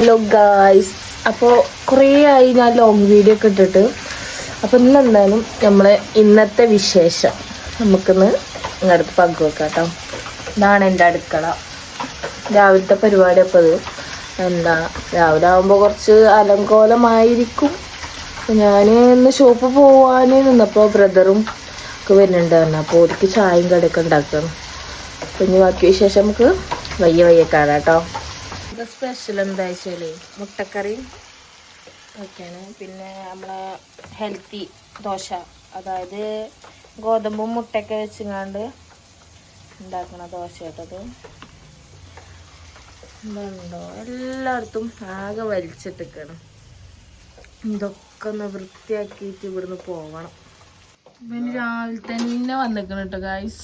Hello guys, അപ്പോൾ കുറേ ആയി ഞാൻ ലോങ് വീഡിയോ ഒക്കെ ഇട്ടിട്ട്. അപ്പോൾ ഇന്നെന്തായാലും നമ്മളെ ഇന്നത്തെ വിശേഷം നമുക്കിന്ന് നിങ്ങളടുത്ത് പങ്കുവെക്കാം കേട്ടോ. ഇതാണ് എൻ്റെ അടുക്കള. രാവിലത്തെ പരിപാടി. അപ്പോൾ അത് രാവിലെ ആകുമ്പോൾ കുറച്ച് അലങ്കോലമായിരിക്കും. ഞാൻ ഇന്ന് ഷോപ്പ് പോവാൻ നിന്നപ്പോൾ ബ്രദറും ഒക്കെ വരുന്നുണ്ടായിരുന്നു. അപ്പോൾ അവർക്ക് ചായയും കടയൊക്കെ ഉണ്ടാക്കണം. അപ്പോൾ ഇനി ബാക്കി വിശേഷം നമുക്ക് വയ്യ കാണാം കേട്ടോ. സ്പെഷ്യൽ എന്താ വെച്ചാൽ മുട്ടക്കറി ഒക്കെയാണ്. പിന്നെ നമ്മളെ ഹെൽത്തി ദോശ, അതായത് ഗോതമ്പും മുട്ടയൊക്കെ വെച്ചിങ്ങാണ്ട് ഉണ്ടാക്കണ ദോശ കേട്ടത്. എന്താണോ എല്ലായിടത്തും ആകെ വലിച്ചിട്ടിക്കണം. ഇതൊക്കെ ഒന്ന് വൃത്തിയാക്കിയിട്ട് ഇവിടുന്ന് പോകണം. പിന്നെ രാവിലെ തന്നെ വന്നിക്കണം കേട്ടോ ഗായ്സ്.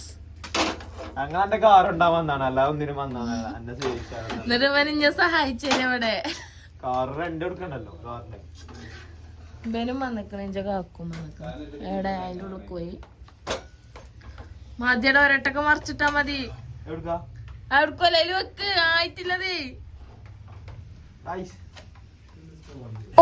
എന്നിട്ട് സഹായിച്ചവിടെ ബനും വന്നിക്കണ കാക്കും വന്നിക്കണം. എവിടെ അതിൻ്റെ ഉള്ളിൽ പോയി മതിയുടെ ഒരട്ടൊക്കെ മറിച്ചിട്ടാ മതി. അവിടക്കല്ലേ വെക്ക് ആയിട്ടില്ലത്.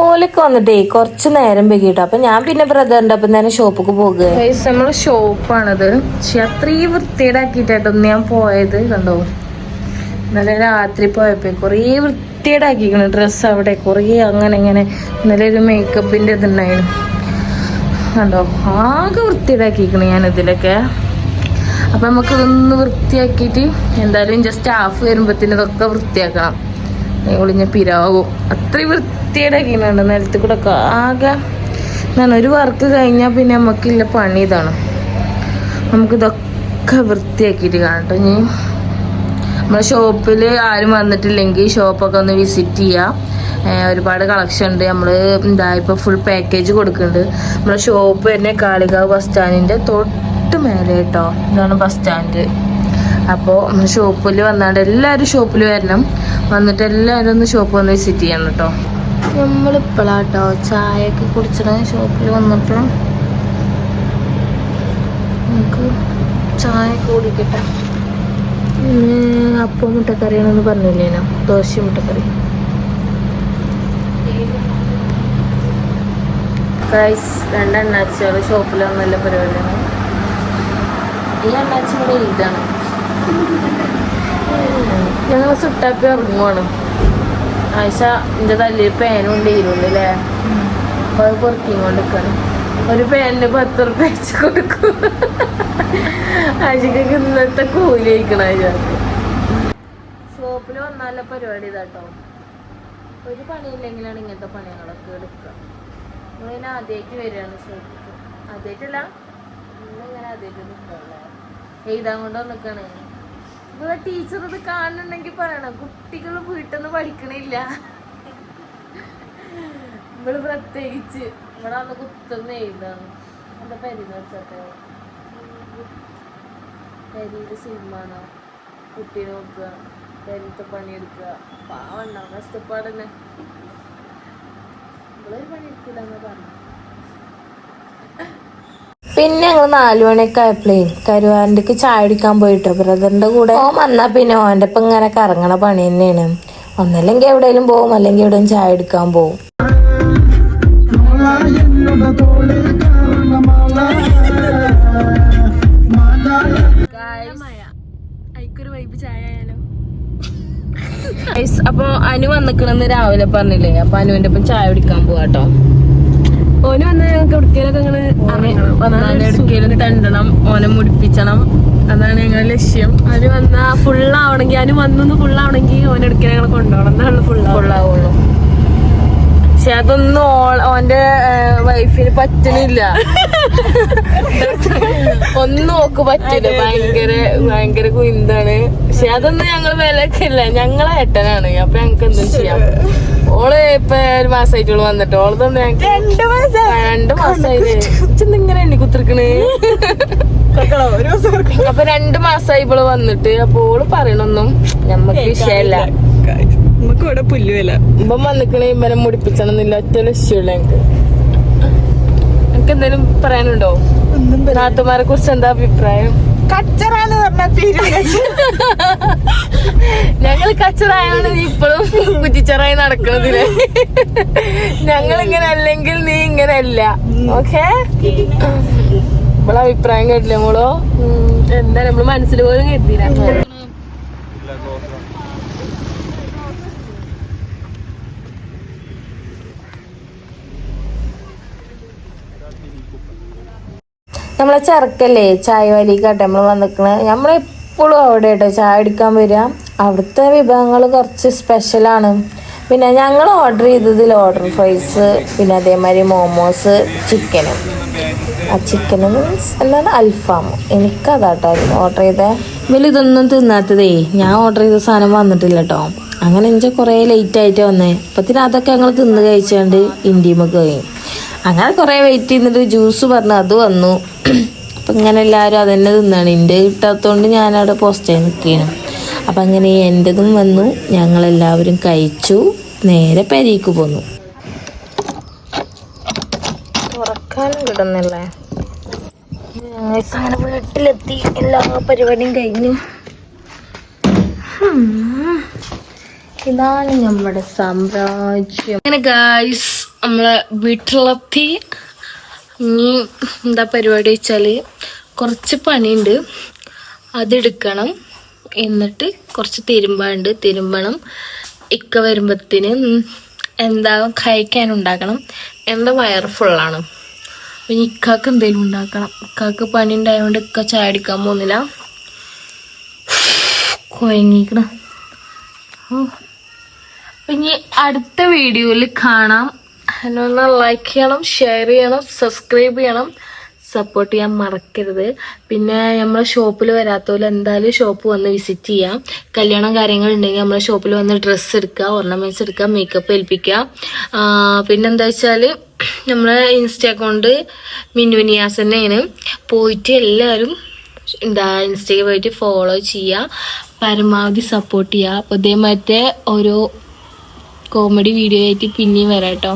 ഓലൊക്കെ വന്നിട്ടേ കുറച്ച് നേരം വൈകിട്ടോ. അപ്പൊ ഞാൻ പിന്നെ ബ്രദറിന്റെ അപ്പം തന്നെ ഷോപ്പിക്ക് പോകുക. നമ്മളെ ഷോപ്പാണത്. പക്ഷെ അത്രയും വൃത്തിയേടാക്കിയിട്ടായിട്ടൊന്ന് ഞാൻ പോയത്. കണ്ടോ, ഇന്നലെ രാത്രി പോയപ്പോ കുറേ വൃത്തിയേടാക്കിക്കണം ഡ്രസ്സ് അവിടെ കുറേ അങ്ങനെ ഇങ്ങനെ. ഇന്നലെ ഒരു മേക്കപ്പിന്റെ ഇതുണ്ടായിരുന്നു. കണ്ടോ, ആകെ വൃത്തിയേടാക്കിക്കണം ഞാൻ ഇതിലൊക്കെ. അപ്പൊ നമുക്ക് ഇതൊന്ന് വൃത്തിയാക്കിയിട്ട് എന്തായാലും ജസ്റ്റ് ഹാഫ് വരുമ്പോഴത്തേന് ഇതൊക്കെ വൃത്തിയാക്കണം. ഒളിഞ്ഞ പിരാവും അത്രയും വൃത്തിയേടാക്കിയിട്ടുണ്ട്. നിലത്ത് കൂടെ ഒക്കെ ആകെ ഒരു വർക്ക് കഴിഞ്ഞാൽ പിന്നെ നമുക്കില്ല പണി ഇതാണ്. നമുക്കിതൊക്കെ വൃത്തിയാക്കിയിട്ട് കാണട്ടോ. ഇനി നമ്മളെ ഷോപ്പിൽ ആരും വന്നിട്ടില്ലെങ്കിൽ ഷോപ്പൊക്കെ ഒന്ന് വിസിറ്റ് ചെയ്യുക. ഒരുപാട് കളക്ഷൻ ഉണ്ട്. നമ്മൾ ഇപ്പോൾ ഫുൾ പാക്കേജ് കൊടുക്കുന്നുണ്ട്. നമ്മളെ ഷോപ്പ് തന്നെ കാളികാവ് ബസ് സ്റ്റാൻഡിൻ്റെ തൊട്ട് മേലെ കേട്ടോ. ഇതാണ് ബസ് സ്റ്റാൻഡ്. അപ്പോൾ ഷോപ്പിൽ വന്നാണ്ട് എല്ലാവരും ഷോപ്പിൽ വരണം. വന്നിട്ട് എല്ലാവരും ഒന്ന് ഷോപ്പ് വന്ന് വിസിറ്റ് ചെയ്യണം കേട്ടോ. നമ്മളിപ്പോഴാട്ടോ ചായയൊക്കെ കുടിച്ചിട്ട് ഷോപ്പിൽ വന്നിട്ട് നമുക്ക് ചായ കുടിക്കട്ടെ. അപ്പം മുട്ടക്കറിയാണെന്ന് പറഞ്ഞില്ലേനോ, ദോശ മുട്ടക്കറി. ഗൈസ്, രണ്ടെണ്ണാച്ചികൾ ഷോപ്പിൽ വന്നല്ല പരിപാടിയാണ്. ഈ എണ്ണാച്ചി ഇവിടെ ഇതാണ്. ഞങ്ങൾ സുട്ടാപ്പി ഇറങ്ങുവാണ്. ആയിഷ എൻ്റെ തല്ലിൽ പേനും ഉണ്ട് ഇരുന്നില്ലേ. അപ്പൊ അത് പൊറുക്കിയും കൊണ്ടിരിക്കാണ്. ഒരു പേനിന് 10 റുപ്യ വെച്ച് കൊടുക്കും. ആയിഷക്ക് ഇന്നത്തെ കൂലി കഴിക്കണം. ആയിഷക്ക് ഷോപ്പിൽ വന്നാല പരിപാടി ഇതാട്ടോ. ഒരു പണിയില്ലെങ്കിലാണ് ഇങ്ങനത്തെ പണികളൊക്കെ എടുക്കുക. നമ്മളിങ്ങനെ ആദ്യമായിട്ട് വരികയാണ് ഷോപ്പിൽ. ആദ്യമായിട്ടല്ല, ഇങ്ങനെ ആദ്യമായിട്ട് നിൽക്കാനുള്ള എഴുതാൻ കൊണ്ട് നിൽക്കണേ. ഇവിടെ ടീച്ചർ ഇത് കാണുന്നുണ്ടെങ്കിൽ പറയണം, കുട്ടികൾ വീട്ടിൽ നിന്ന് പഠിക്കണില്ല. ഇവിടെ പ്രത്യേകിച്ച് ഇവിടെ വന്ന് കുത്തുന്ന എഴുതാണ്. എന്താ പരിന്ന് വെച്ചോട്ടെ, പരിയില് സിനിമാണ്. കുട്ടീനെ നോക്കുക, പരിത്തെ പണിയെടുക്കുക. പാവണ്ടാവും, കഷ്ടപ്പാടന്നെ. ഇവിടെ പണിയെടുക്കില്ല എന്ന് പറഞ്ഞു. പിന്നെ ഞങ്ങൾ 4 മണിയൊക്കെ ആയപ്പോഴേ കരുവാരൻ്റെക്ക് ചായ കുടിക്കാൻ പോയിട്ടോ ബ്രദറിന്റെ കൂടെ. ഓൻ വന്നാൽ പിന്നെ ഓൻ്റെ ഒപ്പം ഇങ്ങനെ കറങ്ങണ പണി തന്നെയാണ്. ഒന്നല്ലെങ്കിൽ എവിടെയെങ്കിലും പോകും, അല്ലെങ്കിൽ എവിടെയും ചായ കുടിക്കാൻ പോകും. അപ്പൊ അനു വന്നിക്കണെന്ന് രാവിലെ പറഞ്ഞില്ലേ. അപ്പൊ അനുവിന്റെ ഒപ്പം ചായ കുടിക്കാൻ പോവാട്ടോ. ഓന് വന്ന് ഞങ്ങൾക്ക് എടുക്കലും തണ്ടണം, ഓനെ മുടിപ്പിച്ചണം. അതാണ് ഞങ്ങളുടെ ലക്ഷ്യം. അതിന് വന്നാ ഫുള്ളാവണമെങ്കിൽ, അതിന് വന്നൊന്ന് ഫുള്ളാവണമെങ്കിൽ ഓനെടുക്കാൻ ഞങ്ങളെ കൊണ്ടുപോകണം. എന്നാണ് ഫുള്ളാവുള്ളൂ. പക്ഷെ അതൊന്നും ഓന്റെ വൈഫിന് പറ്റണില്ല. ഒന്നും ഓക്ക് പറ്റില്ല. ഭയങ്കര കുയിന്താണ്. പക്ഷെ അതൊന്നും ഞങ്ങൾ വിലക്കില്ല. ഞങ്ങളെ ഏട്ടനാണ്. അപ്പൊ ഞങ്ങക്ക് എന്തും ചെയ്യാം. ഓള് ഇപ്പൊ 1 മാസമായിട്ട് വന്നിട്ട് ഓളതൊന്നും ഞങ്ങക്ക് 2 മാസമായിട്ട് ഇങ്ങനെ എണ്ണി കുത്തിരിക്കണ്. അപ്പൊ 2 മാസമായി ഇവള് വന്നിട്ട്. അപ്പൊ ഓള് പറയണൊന്നും ഞമ്മക്ക് വിഷയമല്ല. നമുക്ക് ഇവിടെ പുല്ലുവില്ല. ഇപ്പം വന്നിക്കണേ ഇവനെ മുടിപ്പിച്ചണമെന്നില്ല. ഒറ്റ ലക്ഷ്യമുള്ള ഞങ്ങക്ക്. എനിക്ക് എന്തെങ്കിലും പറയാനുണ്ടോ? നാട്ടുമാരെ കുറിച്ച് എന്താ അഭിപ്രായം? കച്ചറാന്ന് പറഞ്ഞ ഞങ്ങൾ കച്ചറായാണ് നീ ഇപ്പോഴും കുറ്റിച്ചറായി നടക്കണതില്. ഞങ്ങൾ ഇങ്ങനെ അല്ലെങ്കിൽ നീ ഇങ്ങനെ അല്ല. ഓക്കെ, നമ്മളെ അഭിപ്രായം കേട്ടില്ല മോളോ? എന്താ നമ്മള് മനസ്സിൽ പോലും കരുതിയില്ല. നമ്മളെ ചെറുക്കല്ലേ ചായ വലിക്കാട്ടെ നമ്മൾ വന്നിക്കണത്. നമ്മളെപ്പോഴും അവിടെ കേട്ടോ ചായ എടുക്കാൻ വരിക. അവിടുത്തെ വിഭവങ്ങൾ കുറച്ച് സ്പെഷ്യലാണ്. പിന്നെ ഞങ്ങൾ ഓർഡർ ചെയ്തതിൽ ഓർഡർ ഫ്രൈസ്, പിന്നെ അതേമാതിരി മോമോസ്, ചിക്കനും. ആ ചിക്കന് മീൻസ് എന്താണ് അൽഫാം. എനിക്കതാട്ടോ ഓർഡർ ചെയ്തേ. ഇതൊന്നും തിന്നാത്തതേ. ഞാൻ ഓർഡർ ചെയ്ത സാധനം വന്നിട്ടില്ല കേട്ടോ. അങ്ങനെ എനിക്ക് കുറേ ലേറ്റ് ആയിട്ട് വന്നേ. അപ്പത്തിന് അതൊക്കെ ഞങ്ങൾ തിന്ന് കഴിച്ചാണ്ട് ഇന്ത്യമ്മക്ക് കഴിയും. അങ്ങനെ കുറേ വെയിറ്റ് ചെയ്യുന്നിട്ട് ജ്യൂസ് പറഞ്ഞു അത് വന്നു. അപ്പം ഇങ്ങനെ എല്ലാവരും അതന്നെ തിന്നാണ്. എൻ്റെ കിട്ടാത്തതുകൊണ്ട് ഞാനവിടെ പോസ്റ്റായി നിൽക്കുകയാണ്. അപ്പം അങ്ങനെ എൻ്റെതും വന്നു. ഞങ്ങളെല്ലാവരും കഴിച്ചു. നേരെ പെരീക്ക് പോന്നു. തുറക്കാനും കിട്ടുന്നില്ലേ. അങ്ങനെ വീട്ടിലെത്തി. എല്ലാ പരിപാടിയും കഴിഞ്ഞു. ഇതാണ് നമ്മുടെ സാമ്രാജ്യം. അങ്ങനെ ഗായ്സ് നമ്മളെ വീട്ടിലെത്തി. ഇനി എന്താ പരിപാടി വെച്ചാൽ കുറച്ച് പണിയുണ്ട്, അതെടുക്കണം. എന്നിട്ട് കുറച്ച് തിരുമ്പണം. ഇക്ക വരുമ്പത്തിന് എന്താ കഴിക്കാനുണ്ടാക്കണം. എൻ്റെ വയറ് ഫുള്ളാണ്. അപ്പം ഇക്കാക്ക് എന്തെങ്കിലും ഉണ്ടാക്കണം. ഇക്കാക്ക് പണി ഉണ്ടായതുകൊണ്ട് ഇക്ക ചായ അടിക്കാൻ പോകുന്നില്ല. കുഴങ്ങിക്കണം. ഇനി അടുത്ത വീഡിയോയിൽ കാണാം. എന്നൊന്ന് ലൈക്ക് ചെയ്യണം, ഷെയർ ചെയ്യണം, സബ്സ്ക്രൈബ് ചെയ്യണം, സപ്പോർട്ട് ചെയ്യാൻ മറക്കരുത്. പിന്നെ നമ്മളെ ഷോപ്പിൽ വരാത്തപോലെ എന്തായാലും ഷോപ്പ് വന്ന് വിസിറ്റ് ചെയ്യാം. കല്യാണം കാര്യങ്ങളുണ്ടെങ്കിൽ നമ്മളെ ഷോപ്പിൽ വന്ന് ഡ്രസ്സ് എടുക്കുക, ഓർണമെന്റ്സ് എടുക്കുക, മേക്കപ്പ് ഏൽപ്പിക്കുക. പിന്നെന്താ വെച്ചാൽ നമ്മളെ ഇൻസ്റ്റ അക്കൗണ്ട് മിന്നുനിയാസ് തന്നെയാണ്. പോയിട്ട് എല്ലാവരും ഇൻസ്റ്റയിൽ പോയിട്ട് ഫോളോ ചെയ്യുക, പരമാവധി സപ്പോർട്ട് ചെയ്യുക. അപ്പോൾ ഇതേമാതിരത്തെ ഓരോ കോമഡി വീഡിയോ ആയിട്ട് പിന്നെയും വരാം കേട്ടോ.